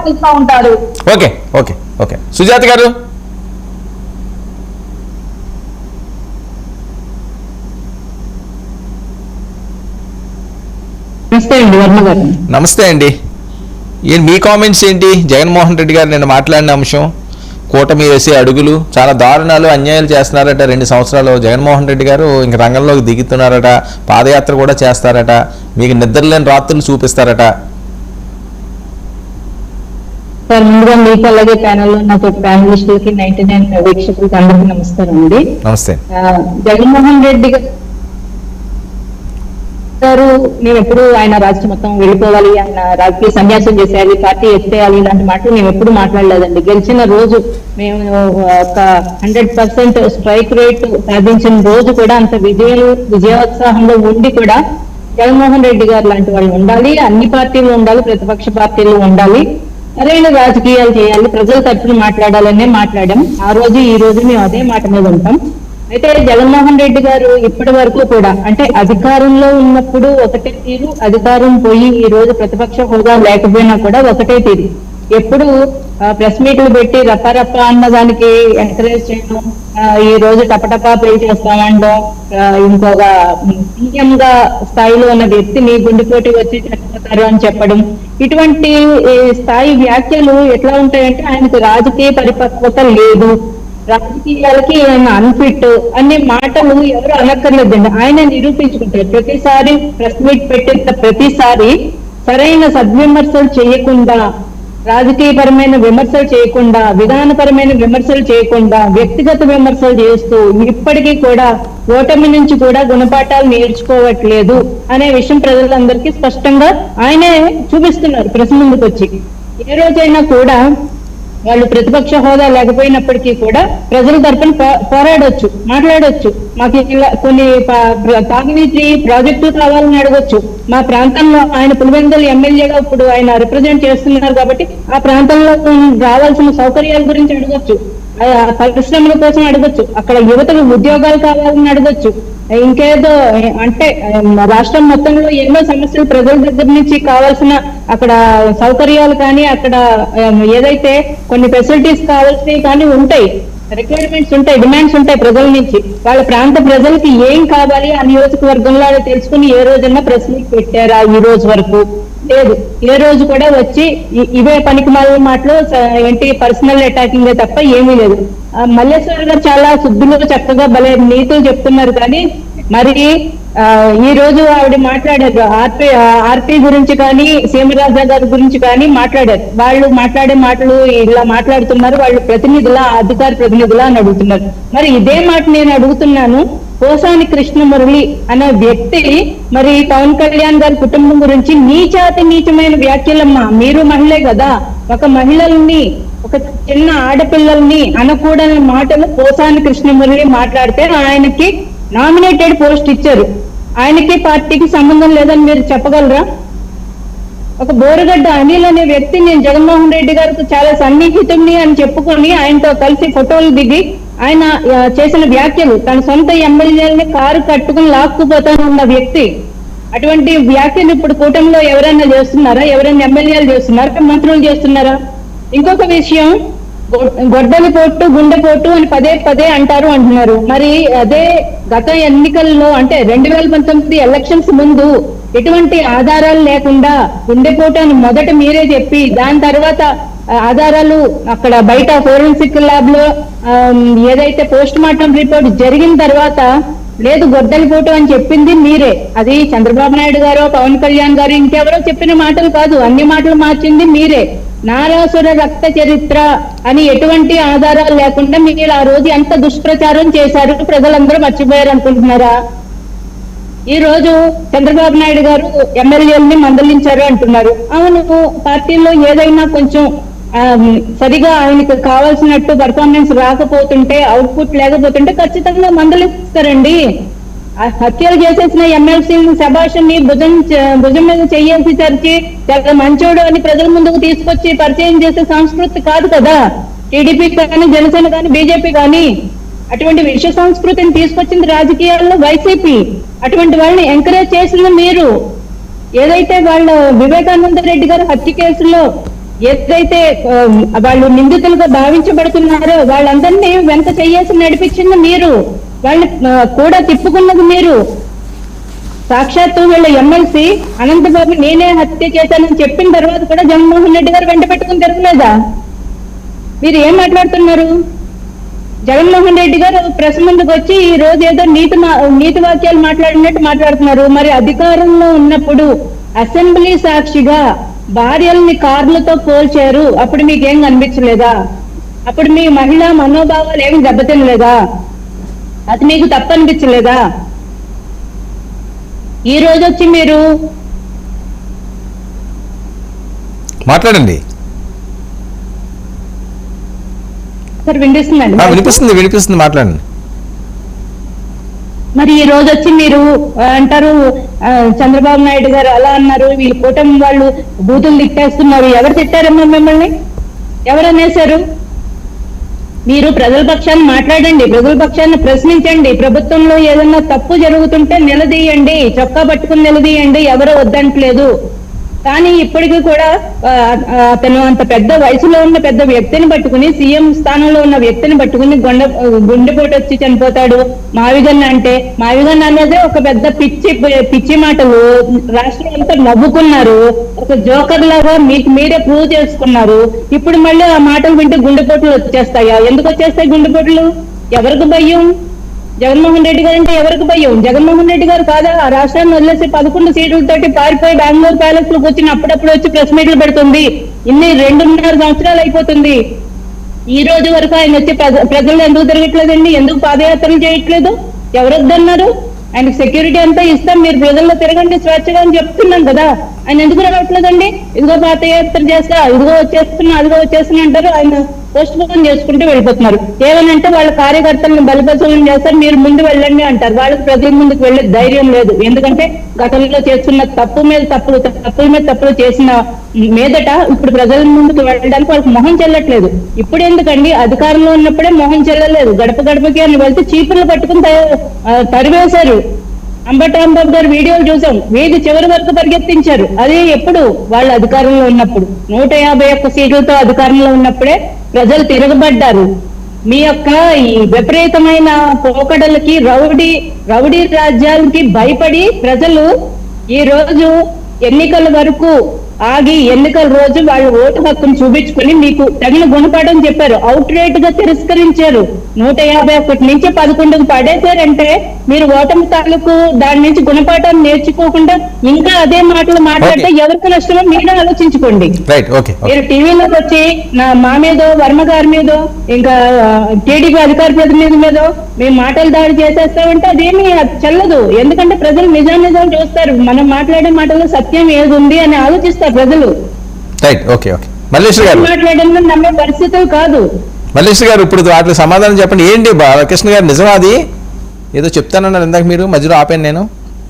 పాటిస్తూ ఉంటారు. Okay okay okay Sujatha గారు. నమస్తే అండి వర్మ గారు. నమస్తే అండి. మీ కామెంట్స్ ఏంటి? జగన్మోహన్ రెడ్డి గారు నిన్న మాట్లాడిన అంశం, కూటమి వేసే అడుగులు చాలా దారుణాలు, అన్యాయాలు చేస్తున్నారట. 2 సంవత్సరాలు జగన్మోహన్ రెడ్డి గారు ఇంక రంగంలోకి దిగుతున్నారట, పాదయాత్ర కూడా చేస్తారట, మీకు నిద్రలేని రాత్రులు చూపిస్తారట. సార్ ముందుగా మీకు అలాగే ప్యానెల్లో నాకు ప్యానలిస్టులకి 99 వీక్షకులకి అందరికీ నమస్కారం అండి. నమస్తే. జగన్మోహన్ రెడ్డి గారు మేము ఎప్పుడు ఆయన రాష్ట్రం మొత్తం వెళ్ళిపోవాలి, ఆయన రాజకీయ సన్యాసం చేసేయాలి, పార్టీ ఎత్తేయాలి ఇలాంటి మాటలు మేము ఎప్పుడు మాట్లాడలేదండి. గెలిచిన రోజు మేము ఒక 100% స్ట్రైక్ రేట్ సాధించిన రోజు కూడా అంత విజయోత్సాహంలో ఉండి కూడా జగన్మోహన్ రెడ్డి గారు లాంటి వాళ్ళు ఉండాలి, అన్ని పార్టీలు ఉండాలి, ప్రతిపక్ష పార్టీలు ఉండాలి, సరైన రాజకీయాలు చేయాలి, ప్రజల తరఫున మాట్లాడాలనే మాట్లాడాం. ఆ రోజు ఈ రోజు మేము అదే మాట మీద ఉంటాం. అయితే జగన్మోహన్ రెడ్డి గారు ఇప్పటి వరకు కూడా అంటే అధికారంలో ఉన్నప్పుడు ఒకటే తీరు, అధికారం పోయి ఈ రోజు ప్రతిపక్ష హోదా లేకపోయినా కూడా ఒకటే తీరు. ఎప్పుడు ప్రెస్ మీట్లు పెట్టి రప్ప అన్న దానికి ఎంకరేజ్ చేయడం, ఈ రోజు టపటపా ప్లే చేస్తామండో, ఇంకొక సీఎం గా స్థాయిలో ఉన్న వ్యక్తిని గుండెపోటీ వచ్చి చనిపోతారు అని చెప్పడం, ఇటువంటి స్థాయి వ్యాఖ్యలు ఎట్లా ఉంటాయంటే ఆయనకు రాజకీయ పరిపక్వత లేదు, రాజకీయాలకి ఆయన అన్ఫిట్ అనే మాటలు ఎవరు అనక్కర్లేదండి. ఆయన నిరూపించుకుంటారు. ప్రతిసారి ప్రెస్ మీట్ పెట్టిన ప్రతిసారి సరైన సద్విమర్శలు చేయకుండా, రాజకీయపరమైన విమర్శలు చేయకుండా, విధానపరమైన విమర్శలు చేయకుండా వ్యక్తిగత విమర్శలు చేస్తూ ఇప్పటికీ కూడా ఓటమి నుంచి కూడా గుణపాఠాలు నేర్చుకోవట్లేదు అనే విషయం ప్రజలందరికీ స్పష్టంగా ఆయనే చూపిస్తున్నారు ప్రెస్ ముందుకు వచ్చి. ఏ రోజైనా కూడా వాళ్ళు ప్రతిపక్ష హోదా లేకపోయినప్పటికీ కూడా ప్రజల తరఫున పోరాడొచ్చు, మాట్లాడొచ్చు, మాకు ఇలా కొన్ని తాగునీటి ప్రాజెక్టులు కావాలని అడగొచ్చు, మా ప్రాంతంలో ఆయన పులివెందుల ఎమ్మెల్యేగా ఇప్పుడు ఆయన రిప్రజెంట్ చేస్తున్నారు కాబట్టి ఆ ప్రాంతంలో రావాల్సిన సౌకర్యాల గురించి అడగొచ్చు, పరిశ్రమల కోసం అడగొచ్చు, అక్కడ యువతకు ఉద్యోగాలు కావాలని అడగొచ్చు, ఇంకేదో అంటే రాష్ట్రం మొత్తంలో ఎన్నో సమస్యలు ప్రజల దగ్గర నుంచి కావాల్సిన అక్కడ సౌకర్యాలు కానీ అక్కడ ఏదైతే కొన్ని ఫెసిలిటీస్ కావాల్సినవి కానీ ఉంటాయి, రిక్వైర్మెంట్స్ ఉంటాయి, డిమాండ్స్ ఉంటాయి ప్రజల నుంచి. వాళ్ళ ప్రాంత ప్రజలకి ఏం కావాలి ఆ నియోజకవర్గంలో తెలుసుకుని ఏ రోజన్నా ప్రెస్ మీట్ పెట్టారా? ఈ రోజు వరకు లేదు. ఏ రోజు కూడా వచ్చి ఇవే పనికి మాలిన మాటలు ఏంటి పర్సనల్ అటాకింగ్ తప్ప ఏమీ లేదు. మల్లేశ్వర గారు చాలా శుద్ధులు చక్కగా భలే నీతులు చెప్తున్నారు, కానీ మరి ఈ రోజు ఆవిడ మాట్లాడారు ఆర్పీ గురించి కానీ సీమరాజా గారి గురించి కానీ మాట్లాడారు. వాళ్ళు మాట్లాడే మాటలు ఇలా మాట్లాడుతున్నారు, వాళ్ళు ప్రతినిధులా అధికార ప్రతినిధులా అని అడుగుతున్నారు. మరి ఇదే మాట నేను అడుగుతున్నాను, పోసాని కృష్ణమురళి అనే వ్యక్తి మరి పవన్ కళ్యాణ్ గారి కుటుంబం గురించి నీచాతి నీచమైన వ్యాఖ్యలమ్మా. మీరు మహిళే కదా, ఒక మహిళల్ని ఒక చిన్న ఆడపిల్లల్ని అనకూడని మాటలు పోసాని కృష్ణమురళి మాట్లాడితే ఆయనకి నామినేటెడ్ పోస్ట్ ఇచ్చారు. ఆయనకి పార్టీకి సంబంధం లేదని మీరు చెప్పగలరా? ఒక బోరగడ్డ అనిల్ అనే వ్యక్తి నేను జగన్మోహన్ రెడ్డి గారికి చాలా సన్నిహితుడిని అని చెప్పుకొని ఆయనతో కలిసి ఫోటోలు దిగి ఆయన చేసిన వ్యాఖ్యలు, తన సొంత ఎమ్మెల్యేలని కారు కట్టుకుని లాక్కుపోతానన్న వ్యక్తి. అటువంటి వ్యాఖ్యలు ఇప్పుడు కూటమిలో ఎవరైనా చేస్తున్నారా? ఎవరైనా ఎమ్మెల్యేలు చేస్తున్నారా? మంత్రులు చేస్తున్నారా? ఇంకొక విషయం, గొడ్డలిపోటు గుండెపోటు అని పదే అంటారు అంటున్నారు. మరి అదే గత ఎన్నికల్లో అంటే 2019 ఎలక్షన్స్ ముందు ఎటువంటి ఆధారాలు లేకుండా గుండెపోటు అని మొదట మీరే చెప్పి దాని తర్వాత ఆధారాలు అక్కడ బయట ఫోరెన్సిక్ ల్యాబ్ లో ఏదైతే పోస్ట్ మార్టం రిపోర్ట్ జరిగిన తర్వాత లేదు గొడ్డలిపోటు అని చెప్పింది మీరే. అది చంద్రబాబు నాయుడు గారు, పవన్ కళ్యాణ్ గారు, ఇంకెవరో చెప్పిన మాటలు కాదు, అన్ని మాటలు మార్చింది మీరే. నారాసుర రక్త చరిత్ర అని ఎటువంటి ఆధారాలు లేకుండా మీరు ఆ రోజు ఎంత దుష్ప్రచారం చేశారు ప్రజలందరూ మర్చిపోయారు అనుకుంటున్నారా? ఈ రోజు చంద్రబాబు నాయుడు గారు ఎమ్మెల్యేలని మందలించారు అంటున్నారు. అవును, పార్టీలో ఏదైనా కొంచెం సరిగా ఆయనకు కావాల్సినట్టు పర్ఫార్మెన్స్ రాకపోతుంటే, అవుట్పుట్ లేకపోతుంటే ఖచ్చితంగా మందలిస్తారండి. హత్యలు చేసేసిన ఎమ్మెల్సీ శభాషుని భుజం మీద చెయ్యేసి చర్చి చాలా మంచోడు అని ప్రజల ముందుకు తీసుకొచ్చి పరిచయం చేసే సంస్కృతి కాదు కదా టీడీపీ కానీ, జనసేన కానీ, బీజేపీ కానీ. అటువంటి విష సంస్కృతిని తీసుకొచ్చింది రాజకీయాల్లో వైసీపీ. అటువంటి వాళ్ళని ఎంకరేజ్ చేసిన మీరు. ఏదైతే వాళ్ళ వివేకానంద రెడ్డి గారు హత్య కేసులో ఏదైతే వాళ్ళు నిందితులుగా భావించబడుతున్నారో వాళ్ళందరినీ వెనక చెయ్యేసి నడిపించింది మీరు, వాళ్ళని కూడా తిప్పుకున్నది మీరు. సాక్షాత్తు వీళ్ళ ఎమ్మెల్సీ అనంతబాబు నేనే హత్య చేశానని చెప్పిన తర్వాత కూడా జగన్మోహన్ రెడ్డి గారు వెంట పెట్టుకుని తిరగలేదా? మీరు ఏం మాట్లాడుతున్నారు? జగన్మోహన్ రెడ్డి గారు ప్రెస్ ముందుకు వచ్చి ఈ రోజు ఏదో నీతి వాక్యాలు మాట్లాడినట్టు మాట్లాడుతున్నారు. మరి అధికారంలో ఉన్నప్పుడు అసెంబ్లీ సాక్షిగా భార్యల్ని కార్లతో పోల్చారు, అప్పుడు మీకేం కనిపించలేదా? అప్పుడు మీ మహిళా మనోభావాలు ఏమి దెబ్బతినలేదా? అది మీకు తప్పనిపించలేదా? ఈ రోజు వచ్చి మీరు మాట్లాడండి. సార్ వినిపిస్తుందండి? వినిపిస్తుంది మాట్లాడండి. మరి ఈ రోజు వచ్చి మీరు అంటారు చంద్రబాబు నాయుడు గారు అలా అన్నారు, వీళ్ళు కూటమి వాళ్ళు బూతులు తిట్టేస్తున్నారు. ఎవరు తిట్టారమ్మా మిమ్మల్ని? ఎవరు అనేశారు? మీరు ప్రజల పక్షాన్ని మాట్లాడండి, ప్రజల పక్షాన్ని ప్రశ్నించండి, ప్రభుత్వంలో ఏదన్నా తప్పు జరుగుతుంటే నిలదీయండి, చొక్కా పట్టుకుని నిలదీయండి, ఎవరో వద్దంటలేదు. కానీ ఇప్పటికీ కూడా అతను అంత పెద్ద వయసులో ఉన్న పెద్ద వ్యక్తిని పట్టుకుని, సీఎం స్థానంలో ఉన్న వ్యక్తిని పట్టుకుని గుండెపోటు వచ్చి చనిపోతాడు మావిగన్న అంటే, మావిగన్న అనేది ఒక పెద్ద పిచ్చి మాటలు. రాష్ట్రం అంతా నవ్వుకున్నారు, ఒక జోకర్ లాగా మీకు మీరే ప్రూవ్ చేసుకున్నారు. ఇప్పుడు మళ్ళీ ఆ మాటలు వింటే గుండెపోట్లు వచ్చేస్తాయా? ఎందుకు వచ్చేస్తాయి గుండెపోట్లు? ఎవరికి భయం? జగన్మోహన్ రెడ్డి గారు అంటే ఎవరికి భయం? జగన్మోహన్ రెడ్డి గారు కాదా ఆ రాష్ట్రాన్ని వదిలేసి 11 సీట్లతోటి పారిపోయి బెంగళూరు ప్యాలెస్ లో కూర్చుని అప్పుడప్పుడు వచ్చి ప్రెస్ మీట్లు పెడుతుంది. 2.5 సంవత్సరాలు అయిపోతుంది. ఈ రోజు వరకు ఆయన వచ్చి ప్రజలు ఎందుకు తిరగట్లేదండి? ఎందుకు పాదయాత్రలు చేయట్లేదు? ఎవరొద్దన్నారు? ఆయనకు సెక్యూరిటీ అంతా ఇస్తాం, మీరు ప్రజల్లో తిరగండి స్వేచ్ఛగా అని చెప్తున్నాం కదా, ఆయన ఎందుకు రావట్లేదండి? ఇదిగో పాదయాత్ర చేస్తా, ఇదిగో వచ్చేస్తున్నా, అదిగో వచ్చేస్తున్నా అంటారు. ఆయన పోస్ట్ పోన్ చేసుకుంటూ వెళ్ళిపోతున్నారు. ఏమనంటే వాళ్ళ కార్యకర్తలను బలిపశువులను చేస్తారు, మీరు ముందు వెళ్ళండి అంటారు. వాళ్ళకి ప్రజల ముందుకు వెళ్ళే ధైర్యం లేదు. ఎందుకంటే గతంలో చేస్తున్న తప్పుల మీద తప్పులు చేసిన మీదట ఇప్పుడు ప్రజల ముందుకు వెళ్ళడానికి వాళ్ళకి మొహం చెల్లట్లేదు. ఇప్పుడు ఎందుకండి? అధికారంలో ఉన్నప్పుడే మొహం చెల్లలేదు. గడప గడపకి అని వెళ్తే చీపుర్లు పట్టుకుని తరివేశారు. అంబటి రాంబాబు గారు వీడియోలు చూసాం, వీధి చివరి వరకు పరిగెత్తించారు. అదే ఎప్పుడు? వాళ్ళ అధికారంలో ఉన్నప్పుడు 151 సీట్లతో అధికారంలో ఉన్నప్పుడే ప్రజలు తిరగబడ్డారు. మీ యొక్క ఈ విపరీతమైన పోకడలకి, రౌడీ రాజ్యాలకి భయపడి ప్రజలు ఈ రోజు ఎన్నికల వరకు ఆగి ఎన్నికల రోజు వాళ్ళు ఓటు హక్కును చూపించుకుని మీకు తగిన గుణపాఠం చెప్పారు. అవుట్ రేట్ గా తిరస్కరించారు. 151 నుంచి 11కు పడేశారంటే మీరు ఓటమి తాలూకు దాని నుంచి గుణపాఠం నేర్చుకోకుండా ఇంకా అదే మాటలు మాట్లాడితే ఎవరికి నష్టమో మీరే ఆలోచించుకోండి. మీరు టీవీలోకి వచ్చి మా మీదో, వర్మ గారి మీదో, ఇంకా టీడీపీ అధికార ప్రతినిధి మీదో మేము మాటలు దాడి చేసేస్తామంటే అదేమీ చెల్లదు. ఎందుకంటే ప్రజలు నిజాలు చూస్తారు. మనం మాట్లాడే మాటల్లో సత్యం ఏది ఉంది అని ఆలోచిస్తారు ప్రజలు. మాట్లాడడం నమ్మే పరిస్థితులు కాదు. మల్లేష్ గారు ఇప్పుడు వాటికి సమాధానం చెప్పండి. ఏంటి బాలకృష్ణ గారు నిజమా? అది ఏదో చెప్తానన్నారు ఇందాక, మీరు మధ్యలో ఆపాను నేను.